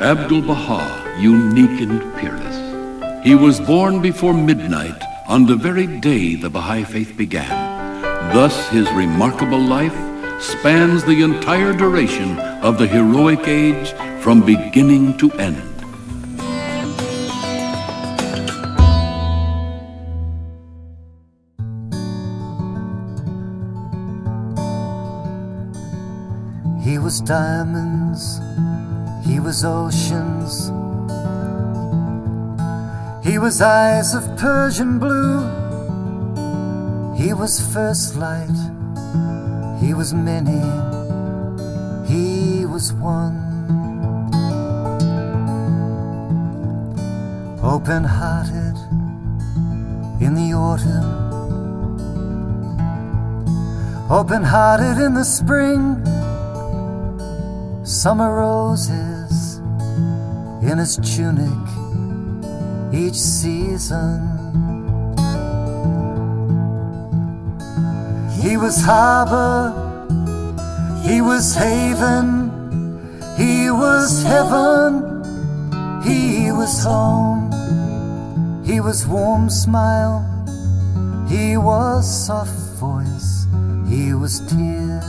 Abdu'l-Bahá, unique and peerless. He was born before midnight on the very day the Bahá'í Faith began. Thus his remarkable life spans the entire duration of the heroic age from beginning to end. He was diamonds, he was oceans, he was eyes of Persian blue, he was first light, he was many, he was one. Open-hearted in the autumn, open-hearted in the spring, summer roses in his tunic each season. He was harbor, he was haven, he was heaven, he was home, he was warm smile, he was soft voice, he was tears.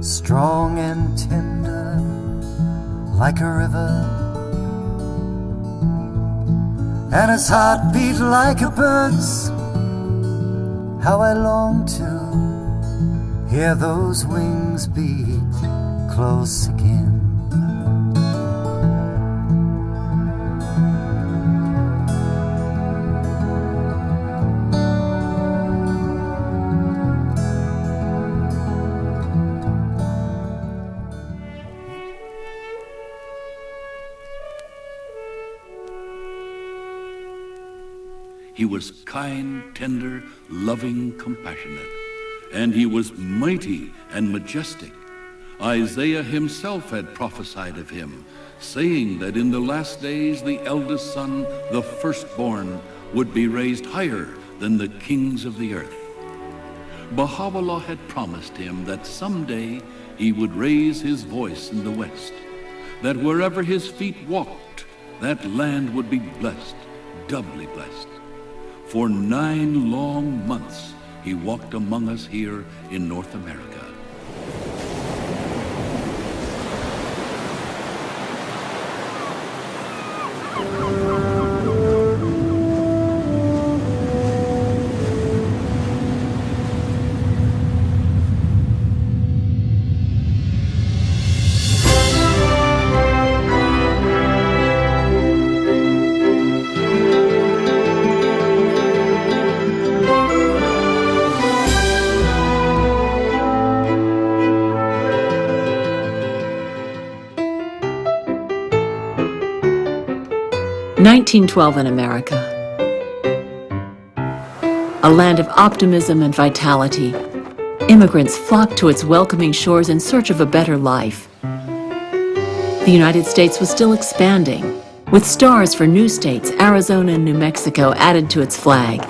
Strong and tender like a river, and his heart beat like a bird's. How I long to hear those wings beat close again. He was kind, tender, loving, compassionate, and he was mighty and majestic. Isaiah himself had prophesied of him, saying that in the last days the eldest son, the firstborn, would be raised higher than the kings of the earth. Baha'u'lláh had promised him that someday he would raise his voice in the west, that wherever his feet walked, that land would be blessed, doubly blessed. For 9 long months, he walked among us here in North America. (1912) in America. A land of optimism and vitality. Immigrants flocked to its welcoming shores in search of a better life. The United States was still expanding, with stars for new states, Arizona and New Mexico, added to its flag.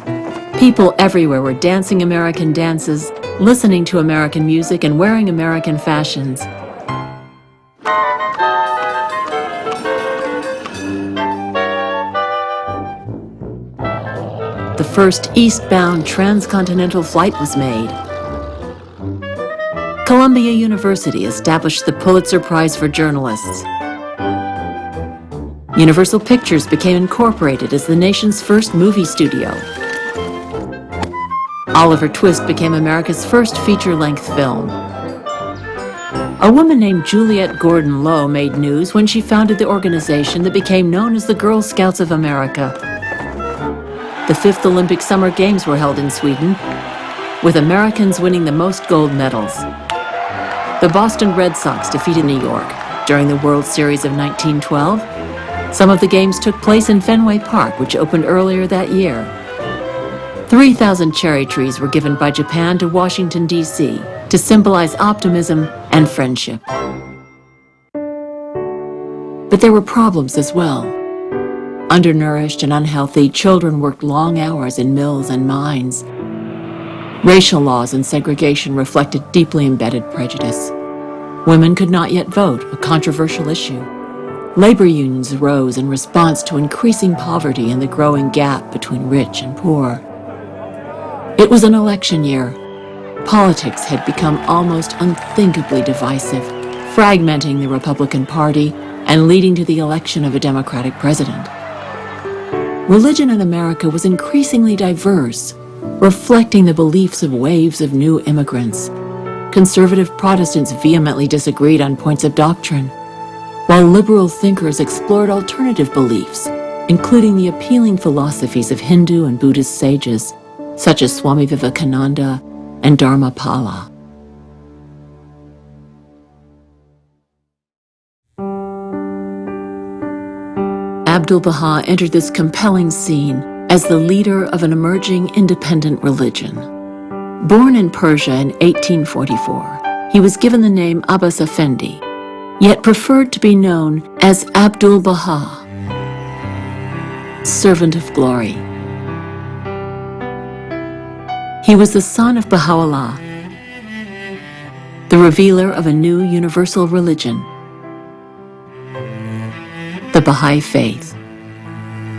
People everywhere were dancing American dances, listening to American music, and wearing American fashions. The first eastbound transcontinental flight was made. Columbia University established the Pulitzer Prize for Journalists. Universal Pictures became incorporated as the nation's first movie studio. Oliver Twist became America's first feature-length film. A woman named Juliette Gordon Low made news when she founded the organization that became known as the Girl Scouts of America. The 5th Olympic Summer Games were held in Sweden, with Americans winning the most gold medals. The Boston Red Sox defeated New York during the World Series of 1912. Some of the games took place in Fenway Park, which opened earlier that year. 3,000 cherry trees were given by Japan to Washington, D.C. to symbolize optimism and friendship. But there were problems as well. Undernourished and unhealthy, children worked long hours in mills and mines. Racial laws and segregation reflected deeply embedded prejudice. Women could not yet vote, a controversial issue. Labor unions arose in response to increasing poverty and the growing gap between rich and poor. It was an election year. Politics had become almost unthinkably divisive, fragmenting the Republican Party and leading to the election of a Democratic president. Religion in America was increasingly diverse, reflecting the beliefs of waves of new immigrants. Conservative Protestants vehemently disagreed on points of doctrine, while liberal thinkers explored alternative beliefs, including the appealing philosophies of Hindu and Buddhist sages, such as Swami Vivekananda and Dharmapala. Abdu'l-Bahá entered this compelling scene as the leader of an emerging independent religion. Born in Persia in 1844, he was given the name Abbas Effendi, yet preferred to be known as Abdu'l-Bahá, servant of glory. He was the son of Bahá'u'lláh, the revealer of a new universal religion, the Bahá'í Faith.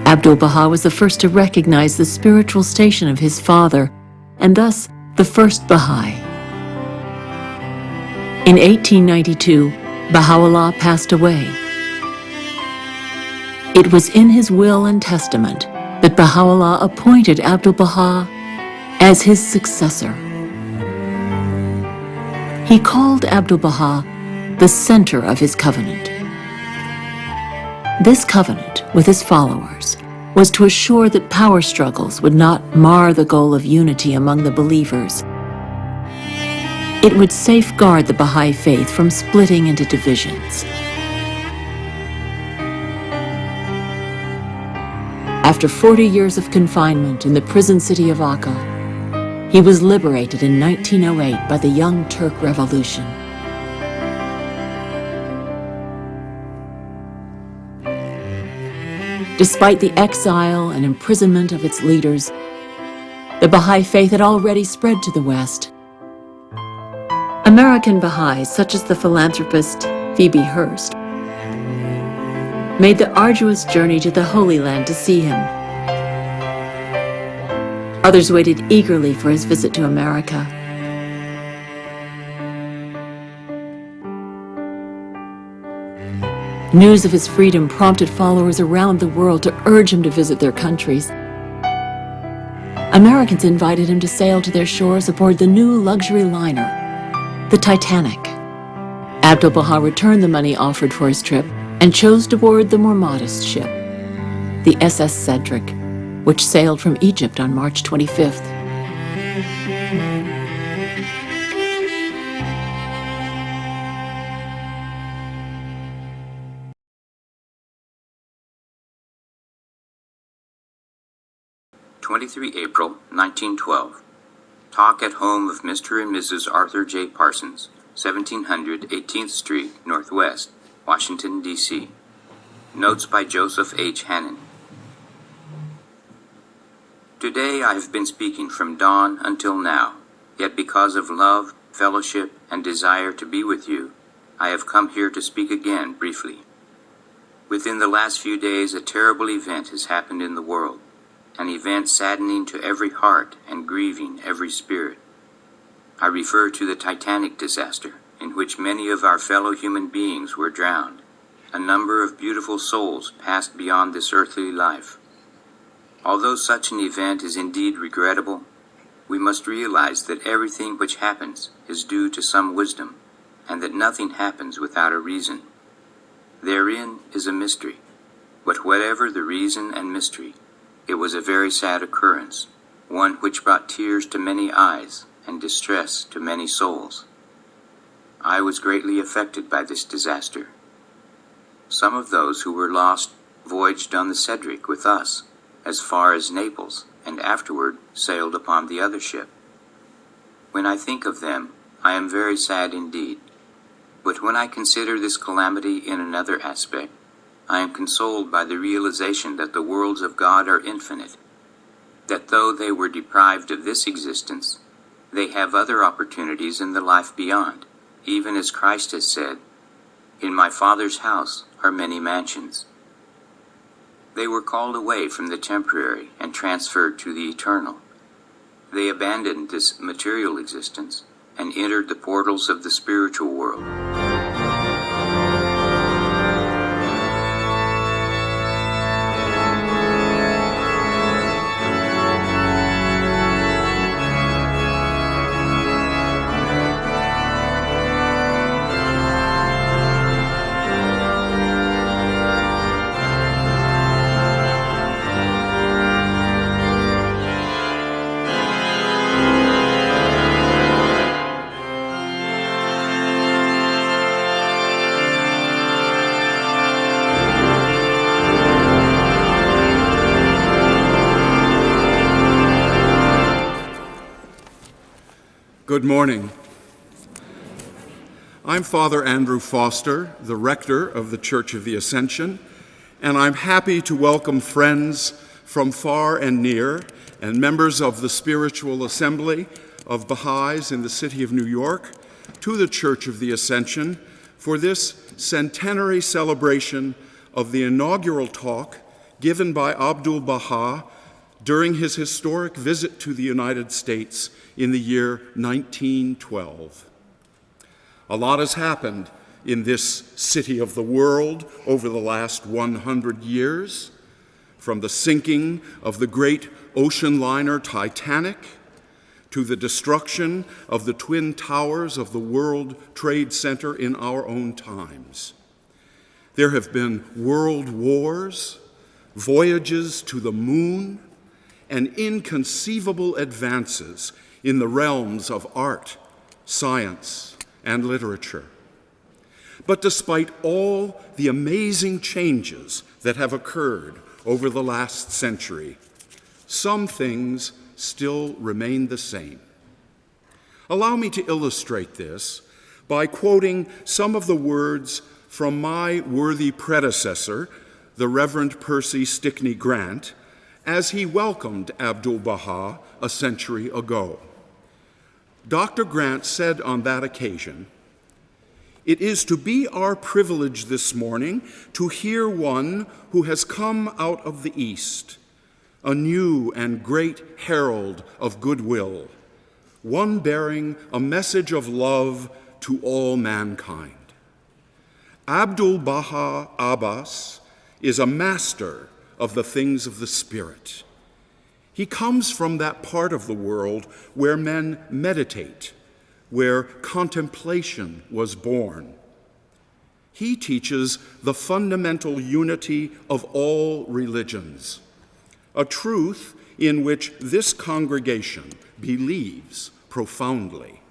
Abdu'l-Bahá was the first to recognize the spiritual station of his father, and thus the first Bahá'í. In 1892, Bahá'u'lláh passed away. It was in his will and testament that Bahá'u'lláh appointed Abdu'l-Bahá as his successor. He called Abdu'l-Bahá the center of his covenant. This covenant with his followers was to assure that power struggles would not mar the goal of unity among the believers. It would safeguard the Bahá'í Faith from splitting into divisions. After 40 years of confinement in the prison city of Akka, he was liberated in 1908 by the Young Turk Revolution. Despite the exile and imprisonment of its leaders, the Bahá'í Faith had already spread to the West. American Baha'is, such as the philanthropist Phoebe Hearst, made the arduous journey to the Holy Land to see him. Others waited eagerly for his visit to America. News of his freedom prompted followers around the world to urge him to visit their countries. Americans invited him to sail to their shores aboard the new luxury liner, the Titanic. Abdu'l-Bahá returned the money offered for his trip and chose to board the more modest ship, the SS Cedric, which sailed from Egypt on March 25th. April 1912. Talk at home of Mr. and Mrs. Arthur J. Parsons, 1700 18th Street, Northwest, Washington, D.C. Notes by Joseph H. Hannon. Today I have been speaking from dawn until now, yet because of love, fellowship, and desire to be with you, I have come here to speak again briefly. Within the last few days, a terrible event has happened in the world, an event saddening to every heart and grieving every spirit. I refer to the Titanic disaster, in which many of our fellow human beings were drowned. A number of beautiful souls passed beyond this earthly life. Although such an event is indeed regrettable, we must realize that everything which happens is due to some wisdom, and that nothing happens without a reason. Therein is a mystery, but whatever the reason and mystery, it was a very sad occurrence, one which brought tears to many eyes and distress to many souls. I was greatly affected by this disaster. Some of those who were lost voyaged on the Cedric with us as far as Naples, and afterward sailed upon the other ship. When I think of them, I am very sad indeed. But when I consider this calamity in another aspect, I am consoled by the realization that the worlds of God are infinite, that though they were deprived of this existence, they have other opportunities in the life beyond, even as Christ has said, "In my Father's house are many mansions." They were called away from the temporary and transferred to the eternal. They abandoned this material existence and entered the portals of the spiritual world. Good morning. I'm Father Andrew Foster, the rector of the Church of the Ascension, and I'm happy to welcome friends from far and near and members of the Spiritual Assembly of Baha'is in the city of New York to the Church of the Ascension for this centenary celebration of the inaugural talk given by Abdu'l-Bahá during his historic visit to the United States in the year 1912. A lot has happened in this city of the world over the last 100 years, from the sinking of the great ocean liner Titanic to the destruction of the Twin Towers of the World Trade Center in our own times. There have been world wars, voyages to the moon, and inconceivable advances in the realms of art, science, and literature. But despite all the amazing changes that have occurred over the last century, some things still remain the same. Allow me to illustrate this by quoting some of the words from my worthy predecessor, the Reverend Percy Stickney Grant, as he welcomed Abdu'l-Bahá a century ago. Dr. Grant said on that occasion, "It is to be our privilege this morning to hear one who has come out of the East, a new and great herald of goodwill, one bearing a message of love to all mankind. Abdu'l-Bahá Abbás is a master of the things of the Spirit. He comes from that part of the world where men meditate, where contemplation was born. He teaches the fundamental unity of all religions, a truth in which this congregation believes profoundly.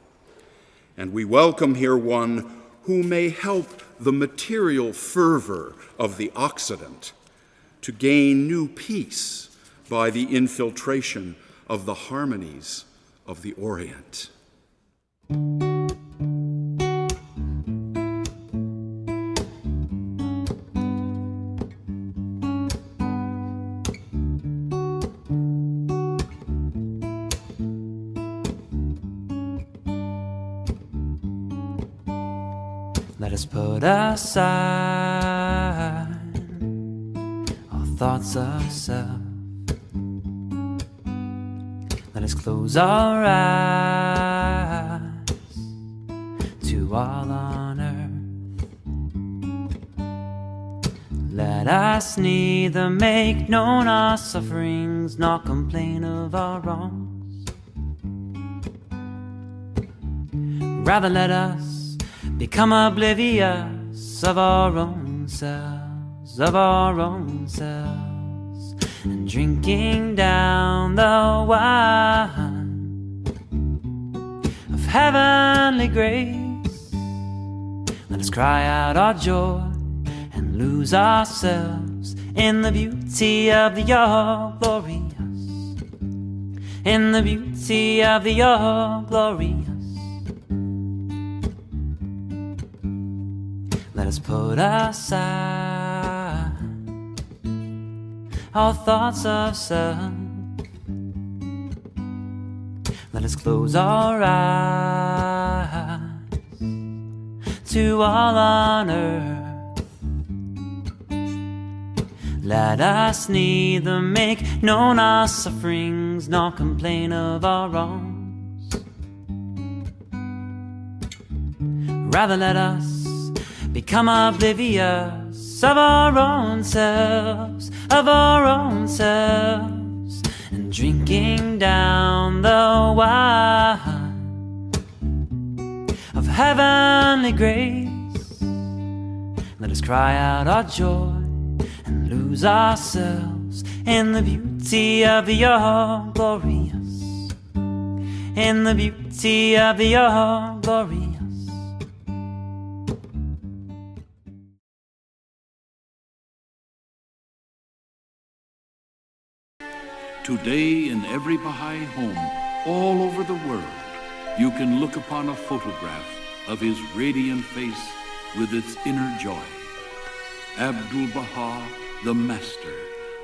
And we welcome here one who may help the material fervor of the Occident to gain new peace by the infiltration of the harmonies of the Orient." Let us put aside all thoughts of self. Let us close our eyes to all on earth. Let us neither make known our sufferings nor complain of our wrongs. Rather let us become oblivious of our own selves, and drinking down the wine of heavenly grace, let us cry out our joy and lose ourselves in the beauty of the all-glorious, in the beauty of the all-glorious. Let us put aside all thoughts of self. Let us close our eyes to all on earth. Let us neither make known our sufferings nor complain of our wrongs. Rather let us become oblivious of our own selves, and drinking down the wine of heavenly grace. Let us cry out our joy and lose ourselves in the beauty of your glorious, in the beauty of your glorious. Today, in every Baha'i home all over the world, you can look upon a photograph of his radiant face with its inner joy. Abdu'l-Bahá, the Master,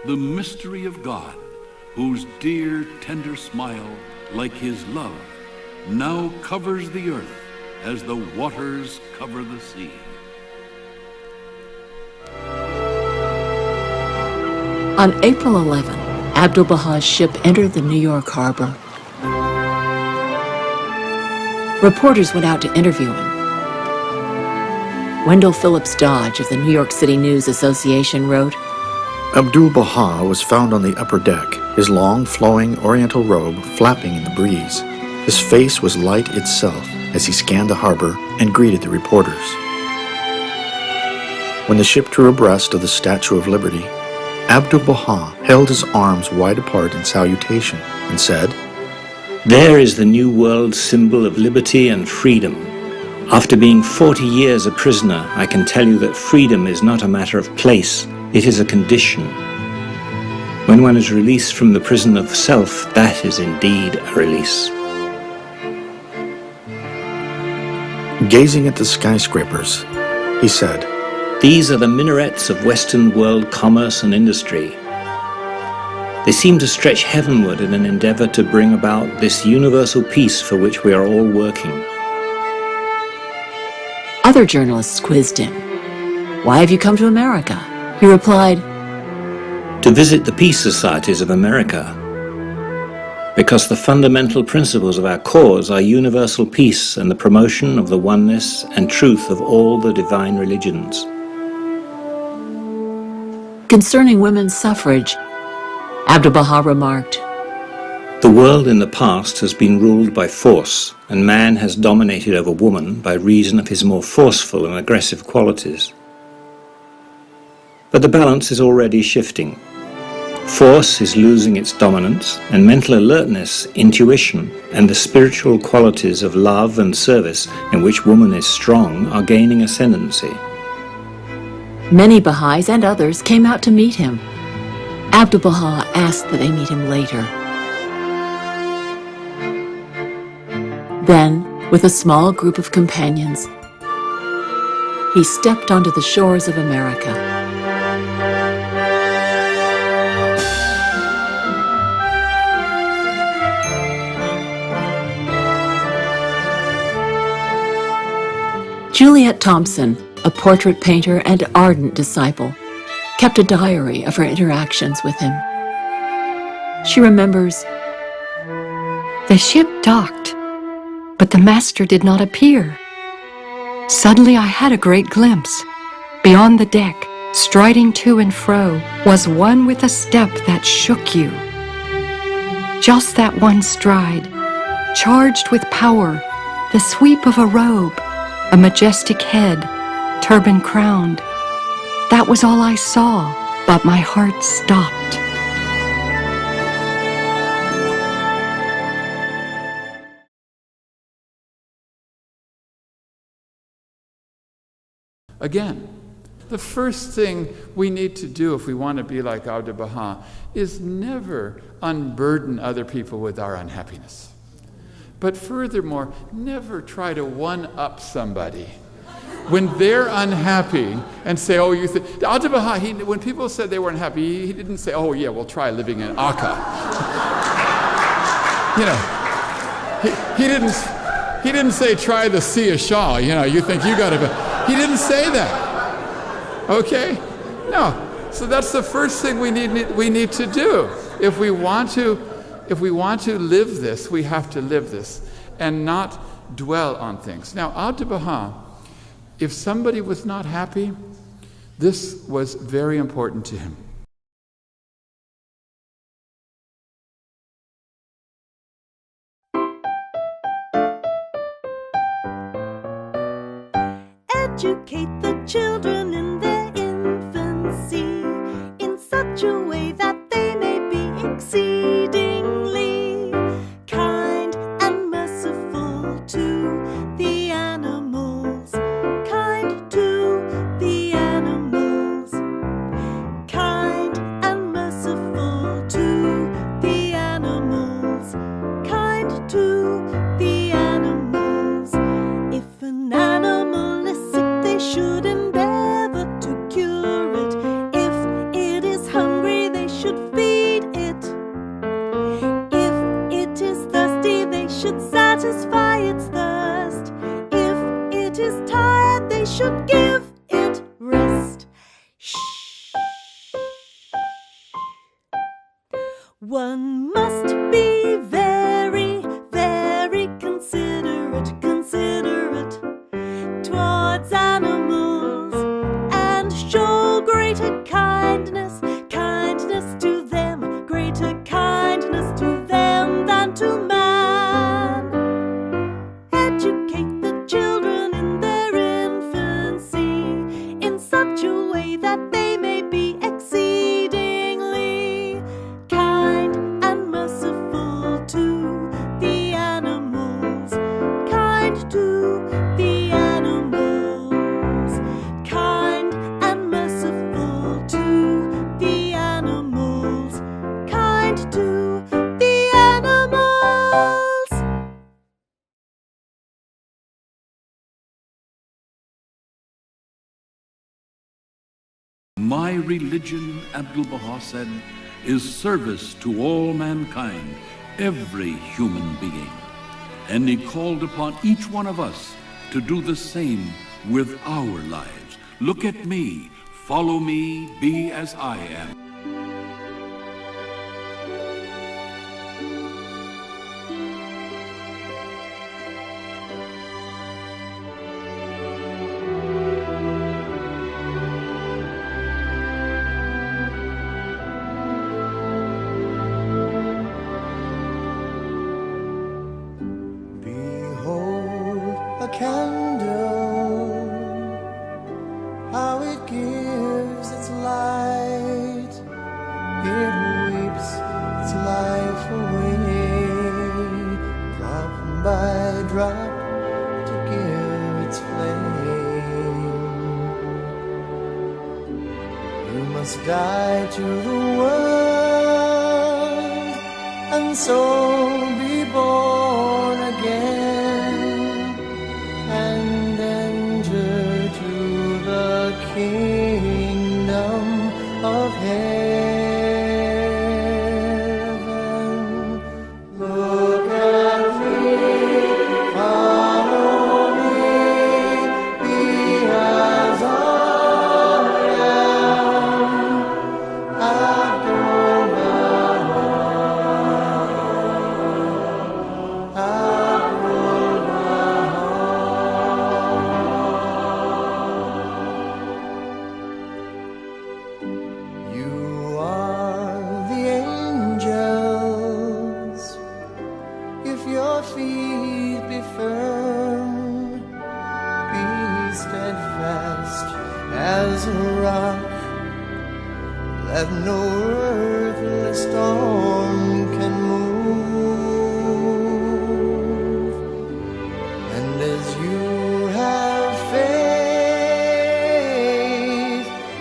the mystery of God, whose dear, tender smile, like his love, now covers the earth as the waters cover the sea. On April 11, Abdu'l-Bahá's ship entered the New York harbor. Reporters went out to interview him. Wendell Phillips Dodge of the New York City News Association wrote, Abdu'l-Bahá was found on the upper deck, his long, flowing oriental robe flapping in the breeze. His face was light itself as he scanned the harbor and greeted the reporters. When the ship drew abreast of the Statue of Liberty, Abdu'l-Bahá held his arms wide apart in salutation and said, "There is the New World symbol of liberty and freedom. After being 40 years a prisoner, I can tell you that freedom is not a matter of place, it is a condition. When one is released from the prison of self, that is indeed a release." Gazing at the skyscrapers, he said, "These are the minarets of Western world commerce and industry. They seem to stretch heavenward in an endeavor to bring about this universal peace for which we are all working." Other journalists quizzed him. "Why have you come to America?" He replied, "To visit the peace societies of America, because the fundamental principles of our cause are universal peace and the promotion of the oneness and truth of all the divine religions." Concerning women's suffrage, Abdu'l-Bahá remarked, "The world in the past has been ruled by force, and man has dominated over woman by reason of his more forceful and aggressive qualities. But the balance is already shifting. Force is losing its dominance, and mental alertness, intuition, and the spiritual qualities of love and service in which woman is strong are gaining ascendancy." Many Baha'is and others came out to meet him. Abdu'l-Bahá asked that they meet him later. Then, with a small group of companions, he stepped onto the shores of America. Juliet Thompson, a portrait painter and ardent disciple, kept a diary of her interactions with him. She remembers, "The ship docked, but the master did not appear. Suddenly I had a great glimpse. Beyond the deck, striding to and fro, was one with a step that shook you. Just that one stride, charged with power, the sweep of a robe, a majestic head, turban crowned. That was all I saw, but my heart stopped." Again, the first thing we need to do if we want to be like Abdu'l-Bahá is never unburden other people with our unhappiness. But furthermore, never try to one-up somebody when they're unhappy and say, "Oh, you think..." Abdu'l-Bahá, when people said they weren't happy, he didn't say, "Oh yeah, we'll try living in Akka." You know, He didn't say, try the Sia Shah, you think you got to. He didn't say that. Okay? No. So that's the first thing we need to do. If we want to live this, we have to live this and not dwell on things. Now, Abdu'l-Bahá, if somebody was not happy, this was very important to him. Educate the children in their infancy in such a way that they may be exceedingly kind and merciful to the animals, kind to the animals, kind and merciful to the animals, kind to the animals. If an animal is sick, they should endeavor to cure it. If it is hungry, they should feed it. If it is thirsty, they should satisfy its thirst. If it is tired, they should give it rest. Shh. One must be very, very considerate towards animals and show greater kindness to them, greater kindness to them than to man. Educate the children in their infancy in such a way that they may be exceedingly kind and merciful to the animals, kind to the animals, kind and merciful to the animals, kind to the animals. My religion, Abdu'l-Bahá said, is service to all mankind, every human being. And he called upon each one of us to do the same with our lives. Look at me, follow me, be as I am. Behold a candle, how it gives its light. It weeps its life away, drop by drop, to give its flame. You must die to the world, and so be born again, and enter to the kingdom of heaven. Look at me, follow me, be as I am. Abdu'l-Bahá, you are the angels. If your feet be firm, be steadfast as a rock, that no earthly storm can move. And as you have faith,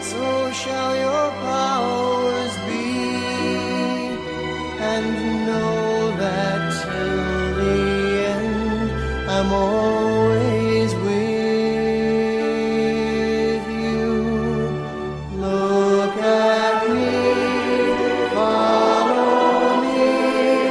so shall your powers be, and know that till the end I'm always with you. Look at me, follow me,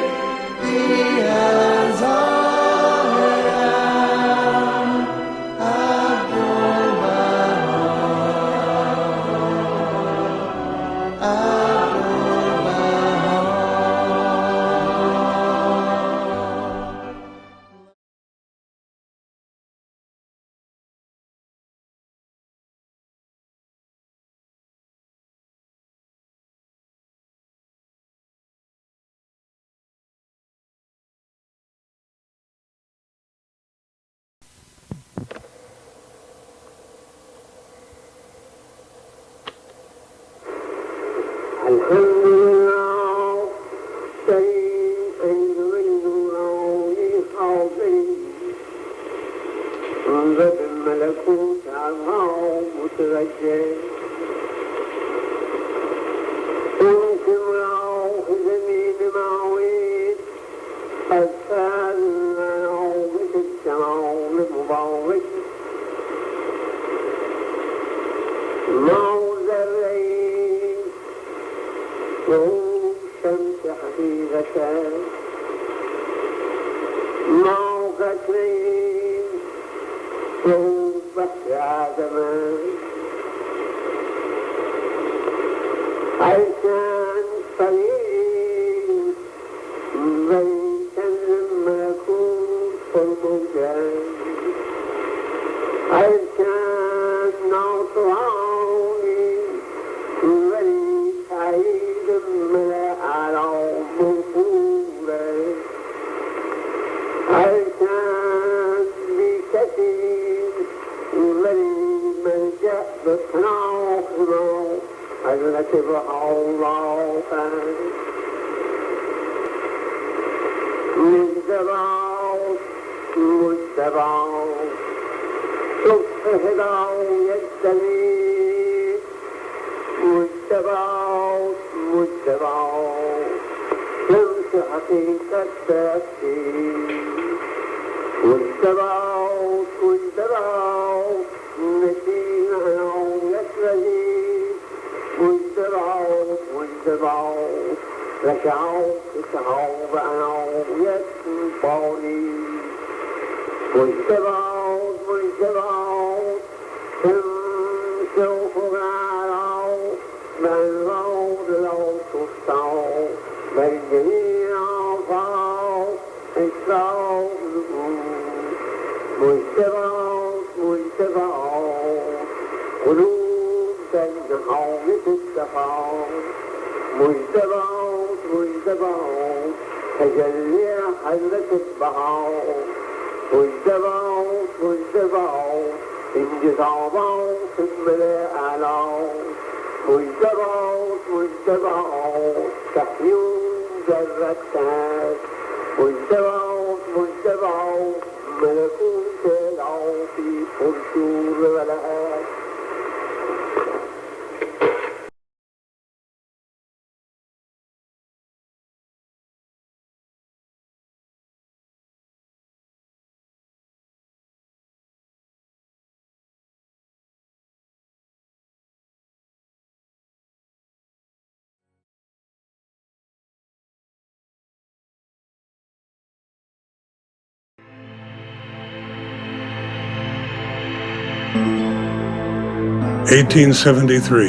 (1873),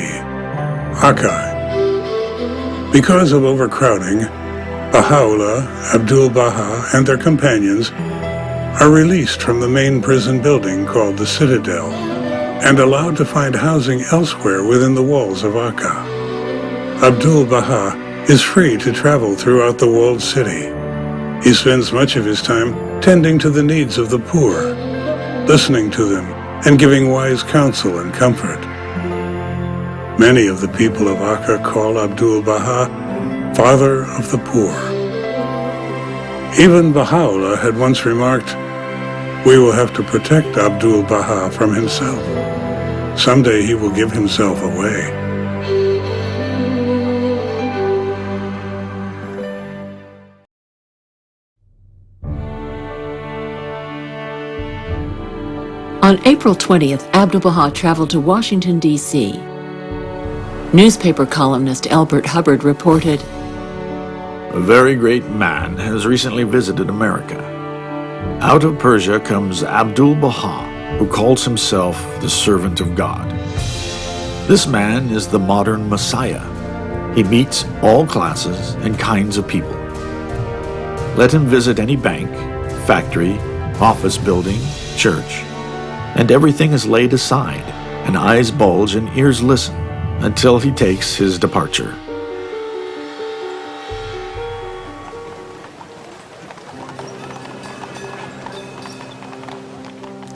Akka. Because of overcrowding, Bahá'u'lláh, Abdu'l-Bahá, and their companions are released from the main prison building called the Citadel and allowed to find housing elsewhere within the walls of Akka. Abdu'l-Bahá is free to travel throughout the walled city. He spends much of his time tending to the needs of the poor, listening to them, and giving wise counsel and comfort. Many of the people of Akka call Abdu'l-Bahá Father of the Poor. Even Bahá'u'lláh had once remarked, "We will have to protect Abdu'l-Bahá from himself. Someday he will give himself away." On April 20th, Abdu'l-Bahá traveled to Washington, D.C. Newspaper columnist Elbert Hubbard reported, "A very great man has recently visited America. Out of Persia comes Abdu'l-Bahá, who calls himself the servant of God. This man is the modern Messiah. He meets all classes and kinds of people. Let him visit any bank, factory, office building, church, and everything is laid aside, and eyes bulge and ears listen until he takes his departure."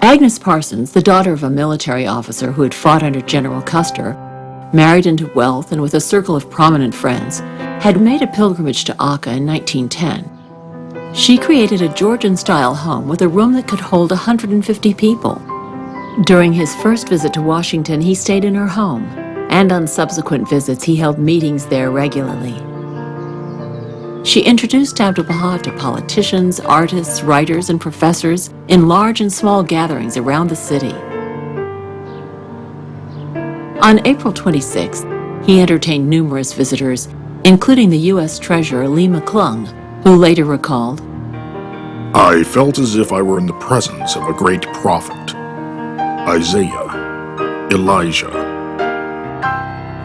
Agnes Parsons, the daughter of a military officer who had fought under General Custer, married into wealth and with a circle of prominent friends, had made a pilgrimage to Akka in 1910. She created a Georgian-style home with a room that could hold 150 people. During his first visit to Washington, he stayed in her home, and on subsequent visits, he held meetings there regularly. She introduced Abdu'l-Bahá to politicians, artists, writers, and professors in large and small gatherings around the city. On April 26th, he entertained numerous visitors, including the U.S. Treasurer Lee McClung, who later recalled, "I felt as if I were in the presence of a great prophet, Isaiah, Elijah.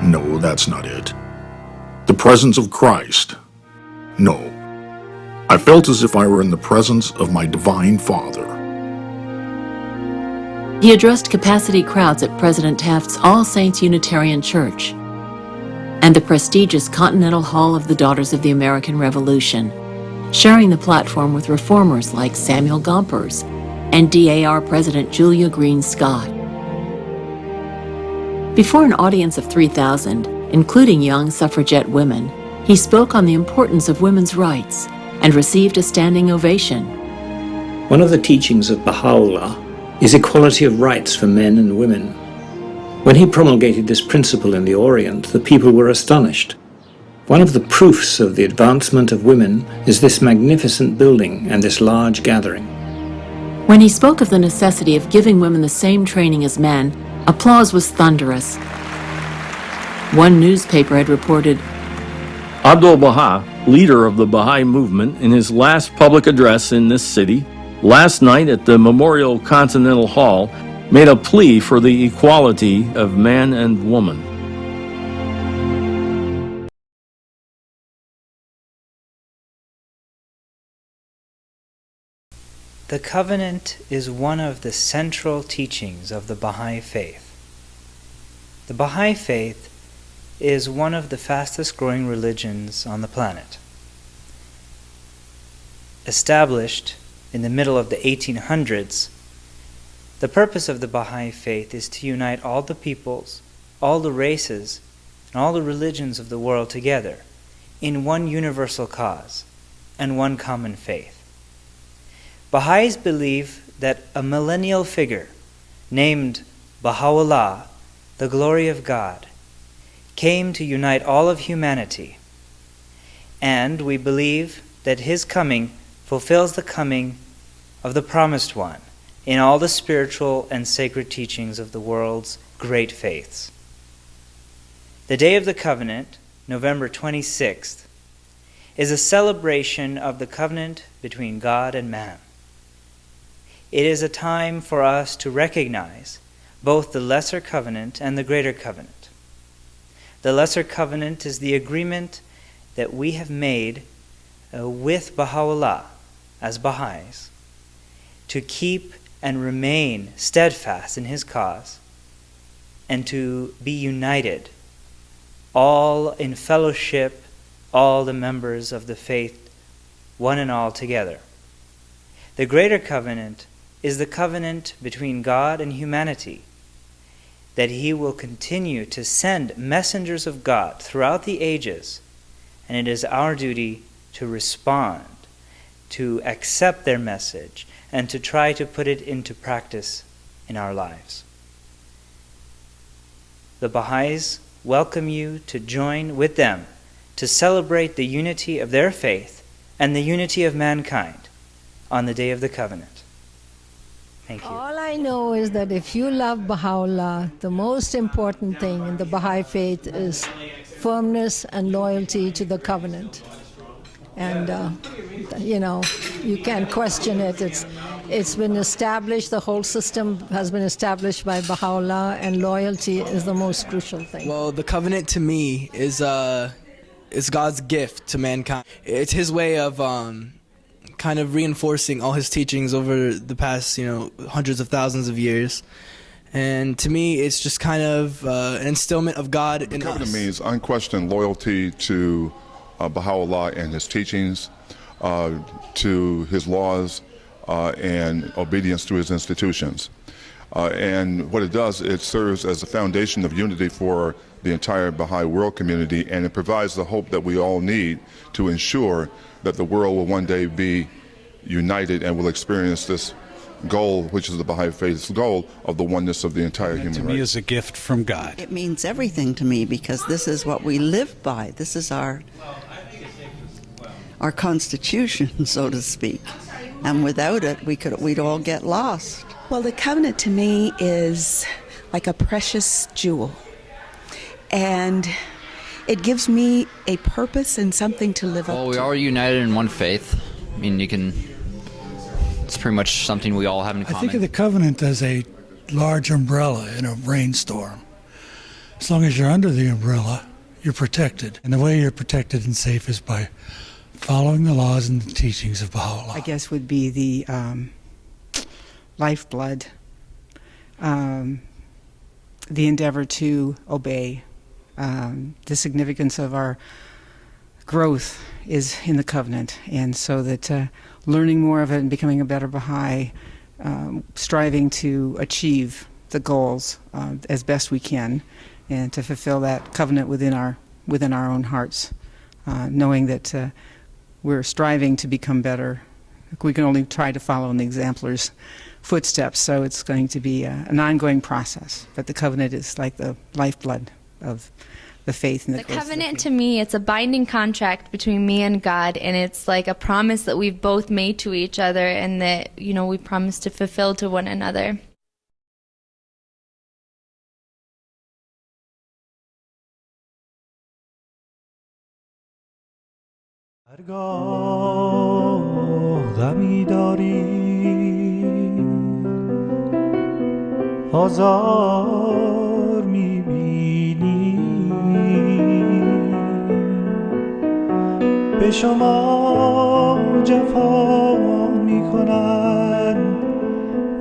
No, that's not it. The presence of Christ. No. I felt as if I were in the presence of my divine Father." He addressed capacity crowds at President Taft's All Saints Unitarian Church and the prestigious Continental Hall of the Daughters of the American Revolution, sharing the platform with reformers like Samuel Gompers and DAR President Julia Green Scott. Before an audience of 3,000, including young suffragette women, he spoke on the importance of women's rights and received a standing ovation. One of the teachings of Bahá'u'lláh is equality of rights for men and women. When he promulgated this principle in the Orient, the people were astonished. One of the proofs of the advancement of women is this magnificent building and this large gathering. When he spoke of the necessity of giving women the same training as men, applause was thunderous. One newspaper had reported, Abdu'l-Bahá, leader of the Bahá'í movement, in his last public address in this city, last night at the Memorial Continental Hall, made a plea for the equality of man and woman. The covenant is one of the central teachings of the Bahá'í Faith. The Bahá'í Faith is one of the fastest growing religions on the planet. Established in the middle of the 1800s, the purpose of the Bahá'í Faith is to unite all the peoples, all the races, and all the religions of the world together in one universal cause and one common faith. Baha'is believe that a millennial figure named Bahá'u'lláh, the glory of God, came to unite all of humanity, and we believe that his coming fulfills the coming of the Promised One in all the spiritual and sacred teachings of the world's great faiths. The Day of the Covenant, November 26th, is a celebration of the covenant between God and man. It is a time for us to recognize both the lesser covenant and the greater covenant. The lesser covenant is the agreement that we have made with Bahá'u'lláh as Baha'is to keep and remain steadfast in his cause and to be united, all in fellowship, all the members of the faith, one and all together. The greater covenant is the covenant between God and humanity, that he will continue to send messengers of God throughout the ages, and it is our duty to respond, to accept their message, and to try to put it into practice in our lives. The Baha'is welcome you to join with them to celebrate the unity of their faith and the unity of mankind on the Day of the Covenant. Thank you. All I know is that if you love Bahá'u'lláh, the most important thing in the Bahá'í Faith is firmness and loyalty to the covenant. And, you can't question it. It's been established, the whole system has been established by Bahá'u'lláh, and loyalty is the most crucial thing. Well, the covenant to me is God's gift to mankind. It's his way of kind of reinforcing all his teachings over the past, hundreds of thousands of years. And to me, it's just kind of an instillment of God in us. The covenant means unquestioned loyalty to Bahá'u'lláh and his teachings, to his laws, and obedience to his institutions. And what it does, it serves as a foundation of unity for the entire Baha'i world community, and it provides the hope that we all need to ensure that the world will one day be united and will experience this goal, which is the Baha'i Faith's goal of the oneness of the entire human race. To me, is a gift from God. It means everything to me because this is what we live by. This is our constitution, so to speak. And without it, we'd all get lost. Well, the covenant to me is like a precious jewel. And it gives me a purpose and something to live up to. Well, we are united in one faith. I mean, it's pretty much something we all have in common. I think of the covenant as a large umbrella in a rainstorm. As long as you're under the umbrella, you're protected. And the way you're protected and safe is by following the laws and the teachings of Baha'u'lláh. I guess would be the lifeblood, the endeavor to obey. The significance of our growth is in the covenant, and so that learning more of it and becoming a better Baha'i, striving to achieve the goals as best we can, and to fulfill that covenant within our own hearts, knowing that we're striving to become better. We can only try to follow in the exemplar's footsteps, so it's going to be an ongoing process. But the covenant is like the lifeblood of the faith and the covenant. To me, it's a binding contract between me and God, and it's like a promise that we've both made to each other, and that, you know, we promise to fulfill to one another. غمی داری آزار میبینی به شما جفا میکنند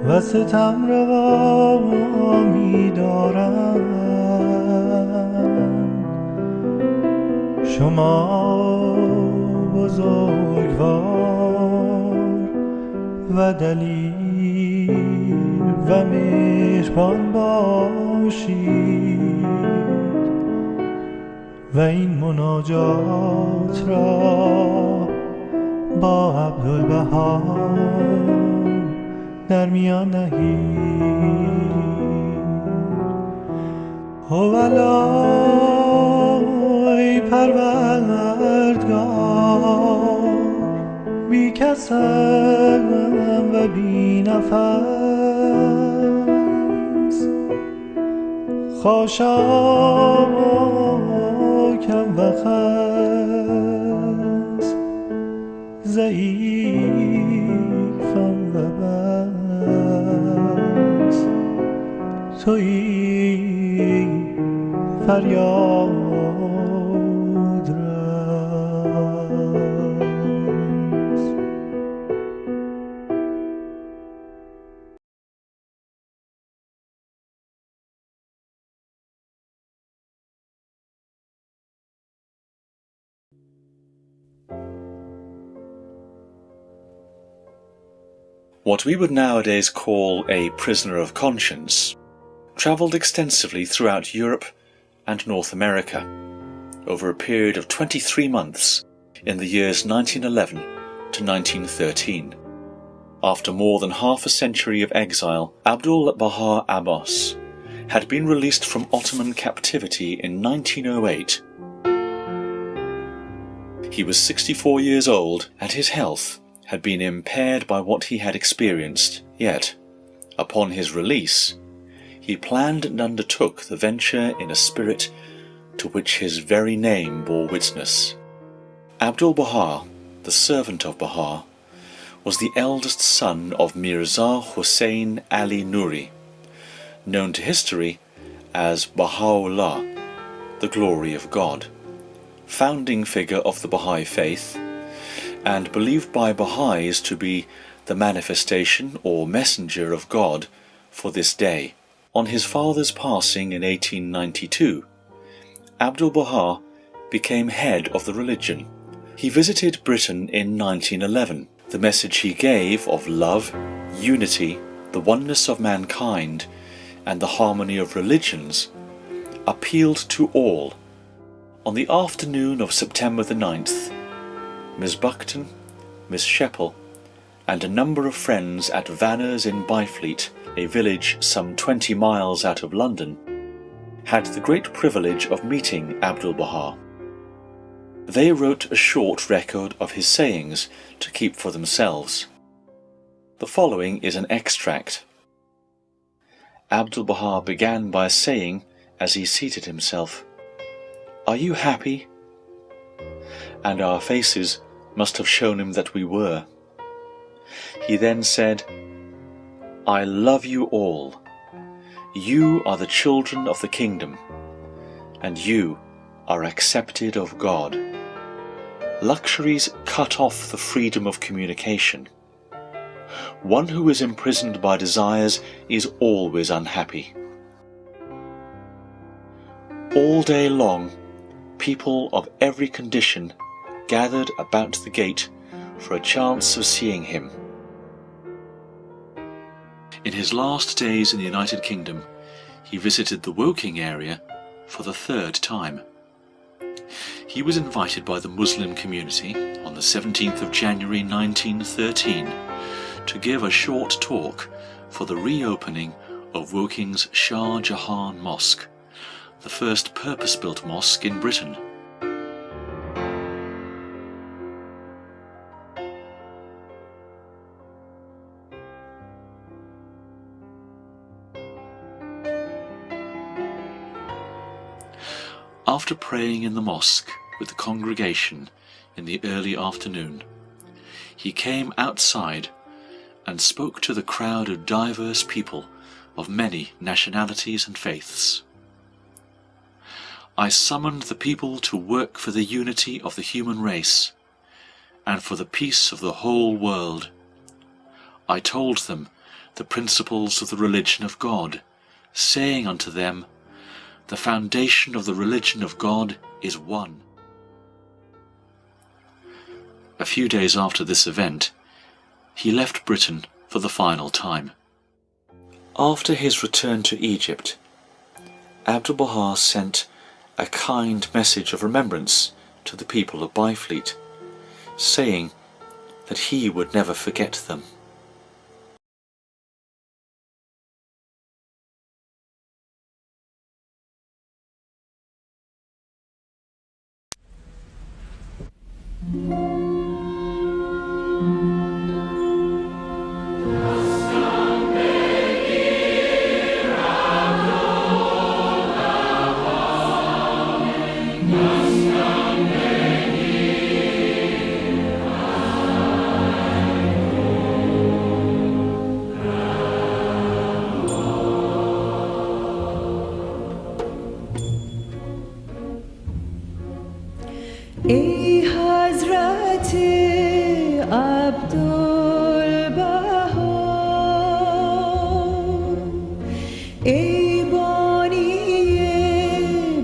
و ستم روا میدارند شما بزرگوار و دلیر و مهربان باشید و این مناجات را با عبدالبها در میان نهید هوالای پروردگار بی کسم و بی نفس خاشاکم و خس ضعیفم و بس تویی فریاد What we would nowadays call a prisoner of conscience travelled extensively throughout Europe and North America over a period of 23 months in the years 1911 to 1913. After more than half a century of exile, Abdu'l-Bahá Abbás had been released from Ottoman captivity in 1908. He was 64 years old and his health had been impaired by what he had experienced, yet, upon his release, he planned and undertook the venture in a spirit to which his very name bore witness. Abdu'l-Bahá, the servant of Bahá, was the eldest son of Mirza Hussein Ali Nuri, known to history as Bahá'u'lláh, the glory of God, founding figure of the Bahá'í Faith, and believed by Baha'is to be the manifestation or messenger of God for this day. On his father's passing in 1892, Abdu'l-Bahá became head of the religion. He visited Britain in 1911. The message he gave of love, unity, the oneness of mankind, and the harmony of religions appealed to all. On the afternoon of September the 9th, Miss Buckton, Miss Sheppel, and a number of friends at Vanner's in Byfleet, a village some 20 miles out of London, had the great privilege of meeting Abdu'l-Bahá. They wrote a short record of his sayings to keep for themselves. The following is an extract. Abdu'l-Bahá began by saying, as he seated himself, "Are you happy?" And our faces must have shown him that we were. He then said, "I love you all. You are the children of the kingdom, and you are accepted of God. Luxuries cut off the freedom of communication. One who is imprisoned by desires is always unhappy. All day long, people of every condition gathered about the gate for a chance of seeing him." In his last days in the United Kingdom, he visited the Woking area for the 3rd time. He was invited by the Muslim community on the 17th of January 1913 to give a short talk for the reopening of Woking's Shah Jahan Mosque, the first purpose-built mosque in Britain. After praying in the mosque with the congregation in the early afternoon, he came outside and spoke to the crowd of diverse people of many nationalities and faiths. "I summoned the people to work for the unity of the human race and for the peace of the whole world. I told them the principles of the religion of God, saying unto them, the foundation of the religion of God is one." A few days after this event, he left Britain for the final time. After his return to Egypt, Abdu'l-Bahá sent a kind message of remembrance to the people of Byfleet, saying that he would never forget them. ای حضرت عبدالبها، ای بانی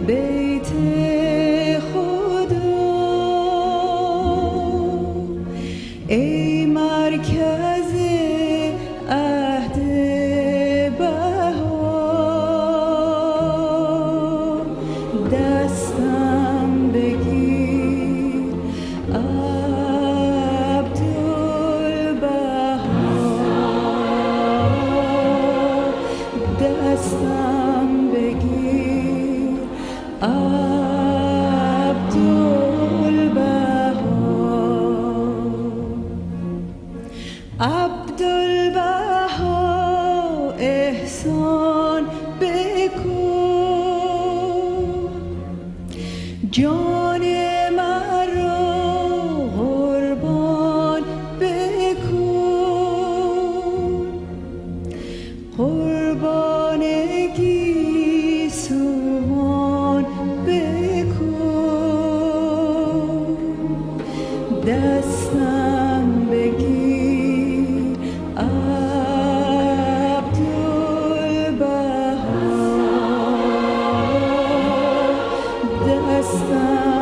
بیت خدا، ای مرکز عهد بها، دستم بگیر دستم بگیر عبدالبها، احسان بکن، جان مرا قربان بکن، قربانگی سوان بکن، دستم بگیر عبدالبها، دستم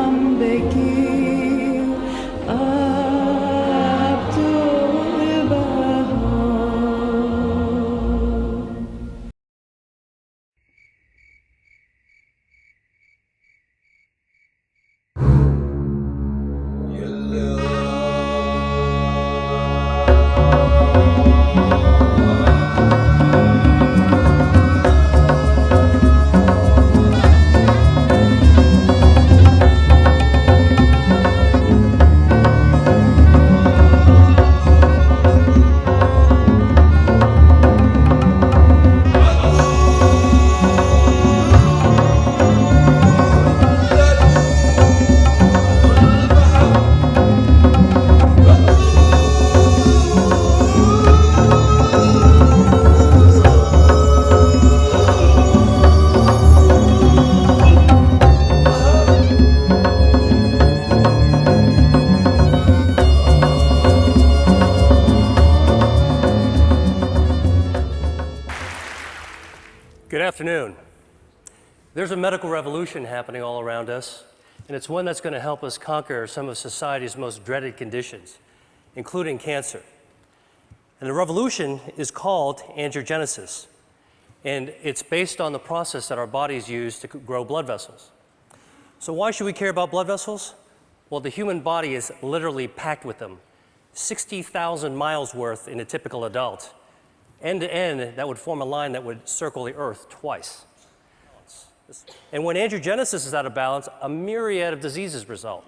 Good afternoon. There's a medical revolution happening all around us, and it's one that's going to help us conquer some of society's most dreaded conditions, including cancer. And the revolution is called angiogenesis, and it's based on the process that our bodies use to grow blood vessels. So why should we care about blood vessels? Well, the human body is literally packed with them, 60,000 miles worth in a typical adult. End to end, that would form a line that would circle the Earth twice. And when angiogenesis is out of balance, a myriad of diseases result.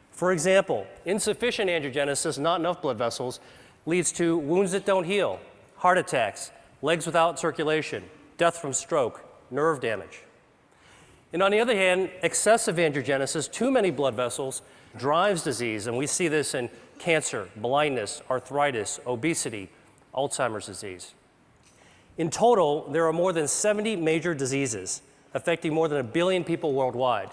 For example, insufficient angiogenesis, not enough blood vessels, leads to wounds that don't heal, heart attacks, legs without circulation, death from stroke, nerve damage. And on the other hand, excessive angiogenesis, too many blood vessels, drives disease, and we see this in cancer, blindness, arthritis, obesity, Alzheimer's disease. In total, there are more than 70 major diseases affecting more than 1 billion people worldwide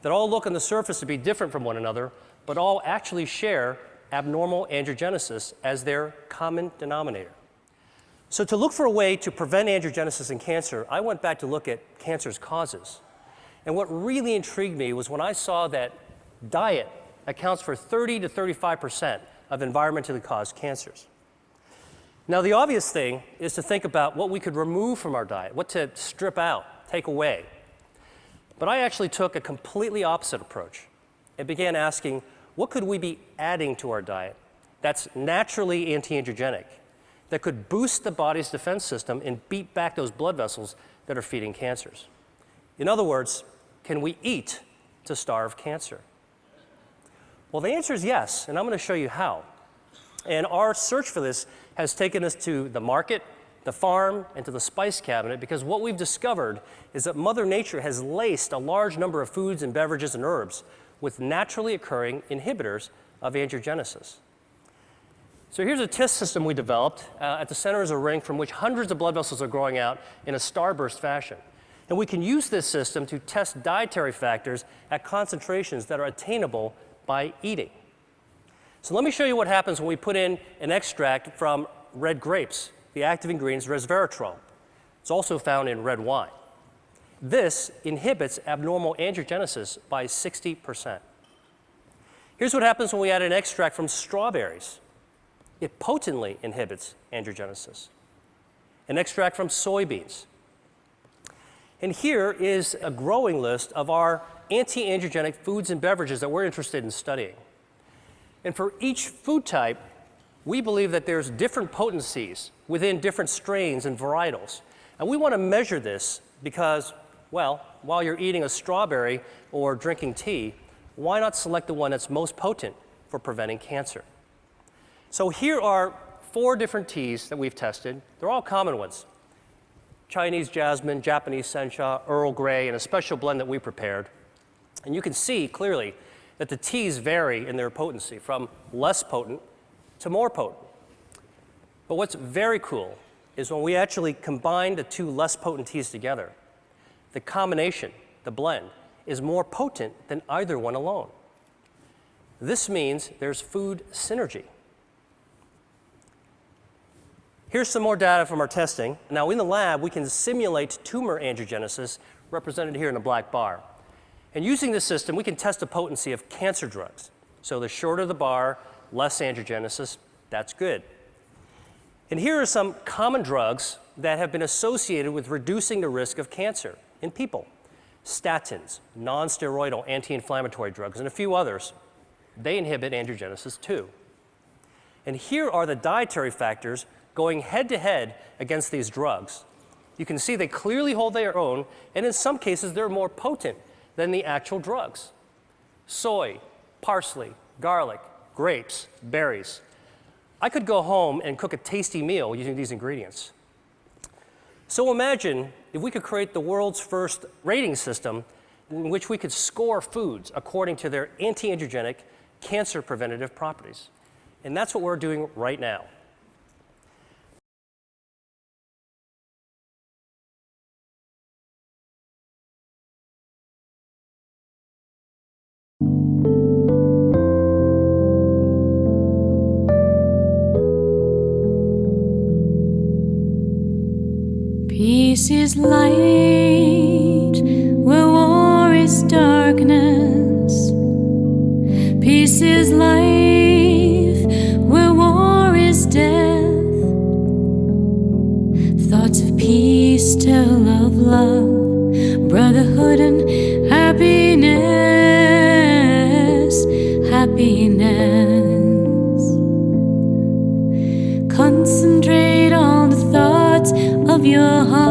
that all look on the surface to be different from one another, but all actually share abnormal angiogenesis as their common denominator. So to look for a way to prevent angiogenesis in cancer, I went back to look at cancer's causes. And what really intrigued me was when I saw that diet accounts for 30 to 35% of environmentally caused cancers. Now, the obvious thing is to think about what we could remove from our diet, what to strip out, take away. But I actually took a completely opposite approach and began asking, what could we be adding to our diet that's naturally anti-angiogenic, that could boost the body's defense system and beat back those blood vessels that are feeding cancers? In other words, can we eat to starve cancer? Well, the answer is yes, and I'm going to show you how. And our search for this has taken us to the market, the farm, and to the spice cabinet, because what we've discovered is that Mother Nature has laced a large number of foods and beverages and herbs with naturally occurring inhibitors of angiogenesis. So here's a test system we developed. At the center is a ring from which hundreds of blood vessels are growing out in a starburst fashion. And we can use this system to test dietary factors at concentrations that are attainable by eating. So let me show you what happens when we put in an extract from red grapes. The active ingredient is resveratrol. It's also found in red wine. This inhibits abnormal angiogenesis by 60%. Here's what happens when we add an extract from strawberries. It potently inhibits angiogenesis. An extract from soybeans. And here is a growing list of our anti-angiogenic foods and beverages that we're interested in studying. And for each food type, we believe that there's different potencies within different strains and varietals. And we want to measure this because, well, while you're eating a strawberry or drinking tea, why not select the one that's most potent for preventing cancer? So here are 4 different teas that we've tested. They're all common ones. Chinese jasmine, Japanese sencha, Earl Grey, and a special blend that we prepared. And you can see clearly that the teas vary in their potency from less potent to more potent. But what's very cool is when we actually combine the 2 less potent teas together, the combination, the blend, is more potent than either one alone. This means there's food synergy. Here's some more data from our testing. Now in the lab, we can simulate tumor angiogenesis, represented here in the black bar. And using this system, we can test the potency of cancer drugs. So the shorter the bar, less angiogenesis, that's good. And here are some common drugs that have been associated with reducing the risk of cancer in people. Statins, non-steroidal anti-inflammatory drugs, and a few others. They inhibit angiogenesis too. And here are the dietary factors going head-to-head against these drugs. You can see they clearly hold their own, and in some cases they're more potent than the actual drugs. Soy, parsley, garlic, grapes, berries. I could go home and cook a tasty meal using these ingredients. So imagine if we could create the world's first rating system in which we could score foods according to their anti-angiogenic, cancer preventative properties. And that's what we're doing right now. Peace. Peace is light where war is darkness. Peace is life where war is death. Thoughts of peace tell of love, brotherhood and happiness, happiness. Concentrate on the thoughts of your hearts,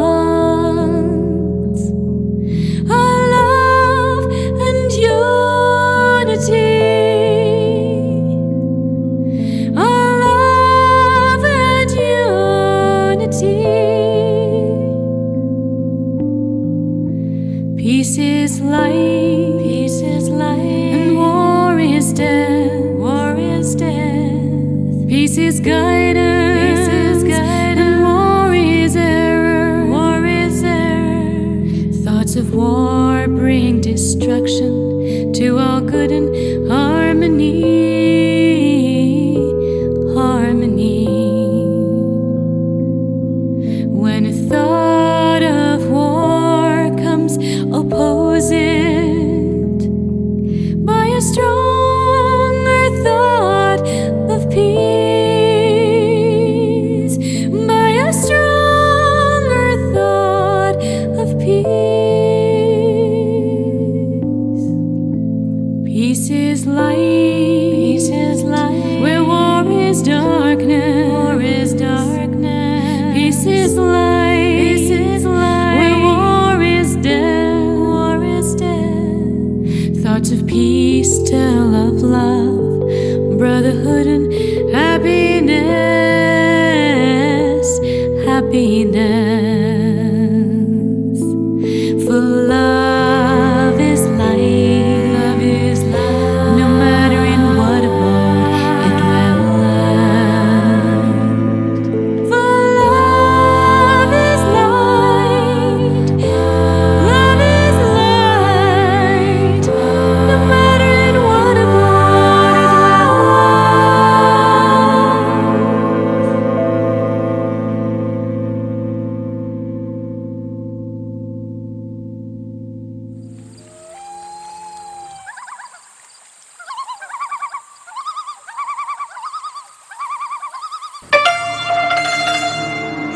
our love and unity, our love and unity. Peace is life, peace is life, and war is death, war is death. Peace is guidance, peace is guidance, and war is error, war is error. Thoughts of war bring destruction to all good and harmony, harmony. When a thought of war comes, oppose it by a stronger thought of peace, by a stronger thought of peace. Peace is light, peace is light where war is darkness, war is darkness. Peace is light, peace is light where war is death, war is death. Thoughts of peace tell of love, brotherhood and happiness, happiness. For love is light, love is light, no matter in what abode it dwelleth. For love is light, love is light, no matter in what abode it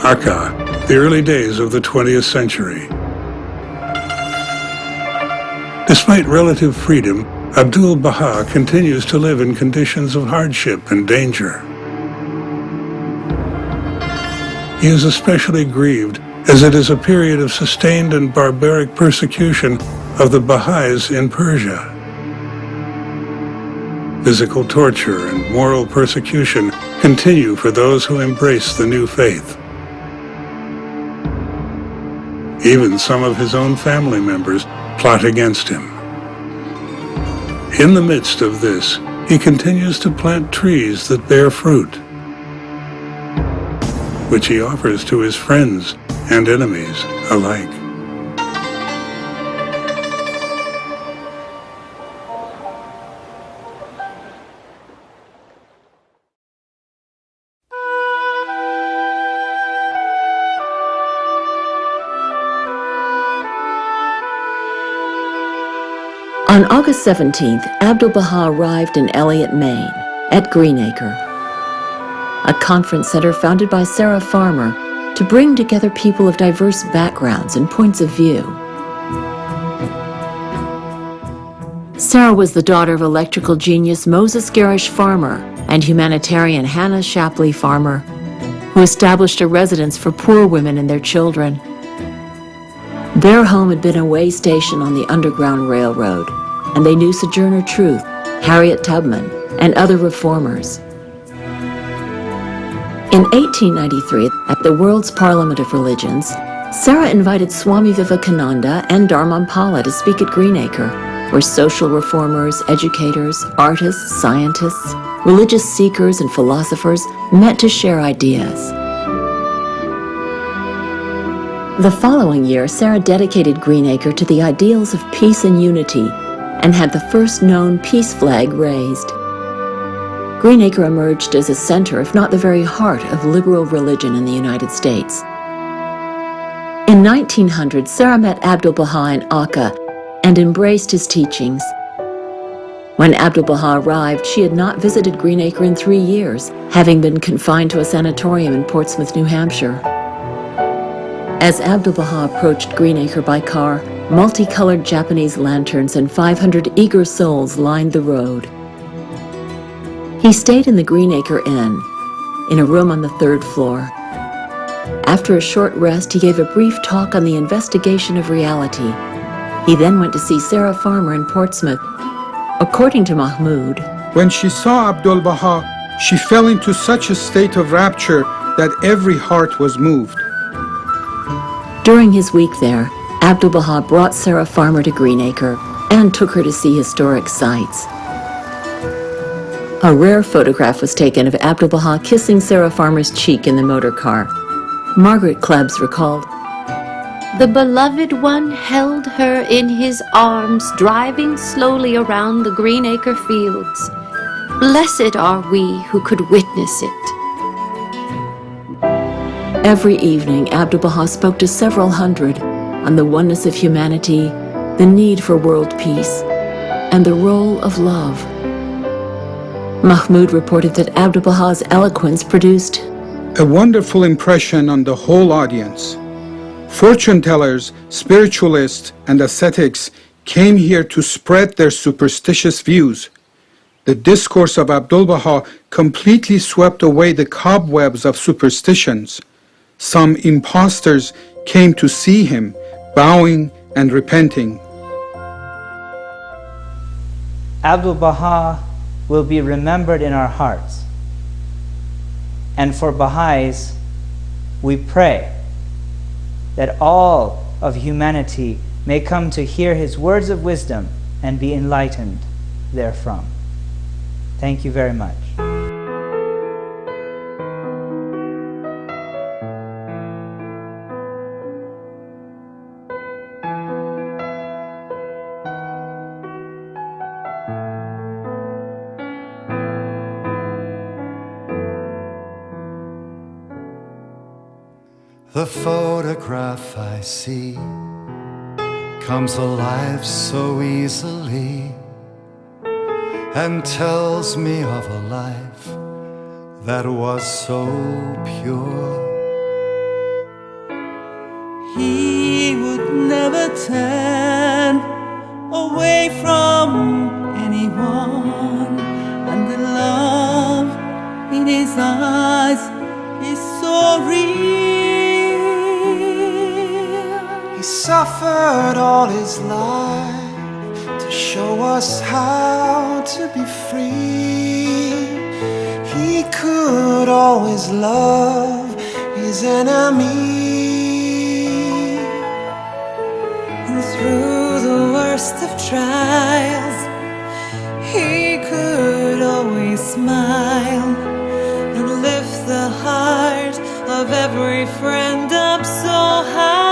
Akka, the early days of the 20th century. Despite relative freedom, Abdu'l-Bahá continues to live in conditions of hardship and danger. He is especially grieved as it is a period of sustained and barbaric persecution of the Baha'is in Persia. Physical torture and moral persecution continue for those who embrace the new faith. Even some of his own family members plot against him. In the midst of this, he continues to plant trees that bear fruit, which he offers to his friends and enemies alike. On August 17th, Abdu'l-Bahá arrived in Elliott, Maine, at Greenacre, a conference center founded by Sarah Farmer to bring together people of diverse backgrounds and points of view. Sarah was the daughter of electrical genius Moses Garish Farmer and humanitarian Hannah Shapley Farmer, who established a residence for poor women and their children. Their home had been a way station on the Underground Railroad, and they knew Sojourner Truth, Harriet Tubman, and other reformers. In 1893, at the World's Parliament of Religions, Sarah invited Swami Vivekananda and Dharmampala to speak at Greenacre, where social reformers, educators, artists, scientists, religious seekers, and philosophers met to share ideas. The following year, Sarah dedicated Greenacre to the ideals of peace and unity and had the first known peace flag raised. Greenacre emerged as a center, if not the very heart, of liberal religion in the United States. In 1900, Sarah met Abdu'l-Bahá in Akka and embraced his teachings. When Abdu'l-Bahá arrived, she had not visited Greenacre in 3 years, having been confined to a sanatorium in Portsmouth, New Hampshire. As Abdu'l-Bahá approached Greenacre by car, multicolored Japanese lanterns and 500 eager souls lined the road. He stayed in the Greenacre Inn, in a room on the 3rd floor. After a short rest, he gave a brief talk on the investigation of reality. He then went to see Sarah Farmer in Portsmouth. According to Mahmoud, when she saw Abdu'l-Bahá, she fell into such a state of rapture that every heart was moved. During his week there, Abdu'l-Bahá brought Sarah Farmer to Greenacre and took her to see historic sites. A rare photograph was taken of Abdu'l-Bahá kissing Sarah Farmer's cheek in the motor car. Margaret Klebs recalled, "The beloved one held her in his arms, driving slowly around the Greenacre fields. Blessed are we who could witness it." Every evening, Abdu'l-Bahá spoke to several hundred on the oneness of humanity, the need for world peace, and the role of love. Mahmoud reported that Abdu'l-Bahā's eloquence produced a wonderful impression on the whole audience. Fortune tellers, spiritualists, and ascetics came here to spread their superstitious views. The discourse of Abdu'l-Bahá completely swept away the cobwebs of superstitions. Some impostors came to see him, bowing and repenting. Abdu'l-Bahá will be remembered in our hearts. And for Baha'is, we pray that all of humanity may come to hear his words of wisdom and be enlightened therefrom. Thank you very much. The photograph I see comes alive so easily and tells me of a life that was so pure. He would never turn away from anyone, and the love in his eyes is so real. He suffered all his life to show us how to be free. He could always love his enemy. And through the worst of trials, he could always smile and lift the heart of every friend up so high.